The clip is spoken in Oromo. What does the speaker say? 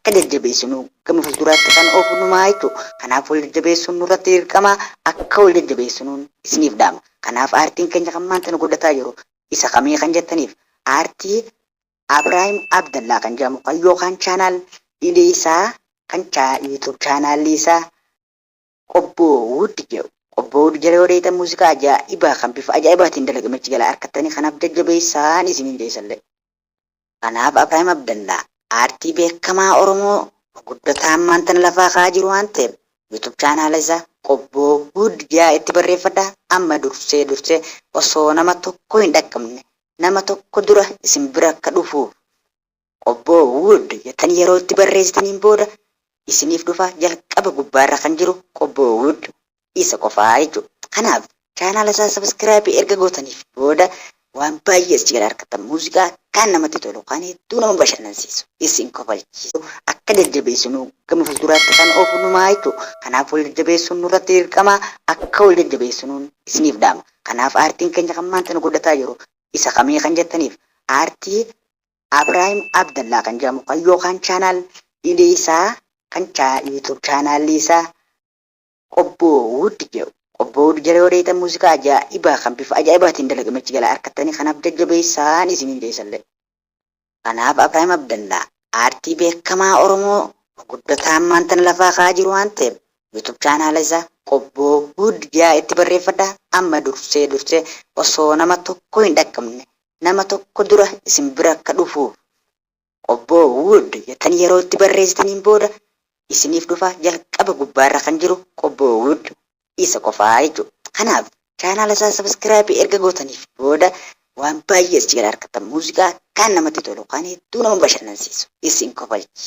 akka jajjabeessinu gama fuulduraatti kan oofu numaayitu. Kanaaf wal jajjabeessuun nurratti dirqama akka wal jajjabeessinuun isiniif dhaama. Kanaaf aartiin keenya kan maanta nu guddataa jiru isa kamii kan jettaniif aartii Abrahaam Abdallaa kan jedhamu kan yookaan chaanaal isaa kan YouTube chaanaalli isaa Qobboo Wood jedhu. Qobboo Wood jedhee odeeffannoo muuziqaa ajaa'ibaa kan bifa ajaa'ibaatiin dalagamechi jala harkattanii kanaaf jajjabeessaan isiniin deessallee. Kanaaf Abrahaam Abdallaa aartii beekamaa Oromoo guddataan maanta lafaa ka'aa jiru waan ta'eef YouTube chaanaala isaa Qobboo Wood jedhaa itti barreeffadhaa. Amma dursee osoo nama tokko hin dhaqqabne nama tokko dura isin bira akka dhufuuf Qobboo Wood jettanii yeroo itti barreessitaniin booda isiniif dhufa jalqaba gubbaarra kan jiru Qobboo Wood isa qofaa jechuudha. Kanaaf chaanaala isaa sabiskiraaybii erga gootaniif booda waan baay'ee itti jala harkattan muuziqaa kan namatti tolu kan hedduu nama bashannansiisu isin kofalchiisu akka jajjabeessinu gama fuulduraatti kan oofu numaa jechuudha. Kanaaf wal jajjabeessuun nurratti dirqama akka wal jajjabeessinuun isiniif dhaama. Kanaaf aartiin keenya kan maanta nu guddataa jiru isa kamii kan jettaniif aartii Abrahaam Abdallaa kan jedhamu kan yookaan chaanaal isaa kan YouTube chaanaalli isaa Qobboo Wood jedhu. Qobboo Wood jedhee odeeffannoo muuziqaa ajaa'ibaa kan bifa ajaa'ibaatiin dalagamechi jala harkattanii kanaaf jajjabeessaan isiniin deessallee. Kanaaf Abrahaam Abdallaa aartii beekamaa Oromoo guddataan maanta lafaa ka'aa jiru waan ta'eef YouTube chaanaala isaa Qobboo Wood jedhaa itti barreeffadhaa. Amma dursee osoo nama tokko hin dhaqqabne nama tokko dura isin bira akka dhufuuf Qobboo Wood jettanii yeroo itti barreessitaniin booda isiniif dhufa jalqaba gubbaarra kan jiru Qobboo Wood isa qofaa jechuudha. Kanaaf chaanaala isaa sabiskiraaybii erga gootaniif booda waan baay'ee itti jala harkattan muuziqaa kan namatti tolu kan hedduu nama bashannansiisu isin kofalchiisu.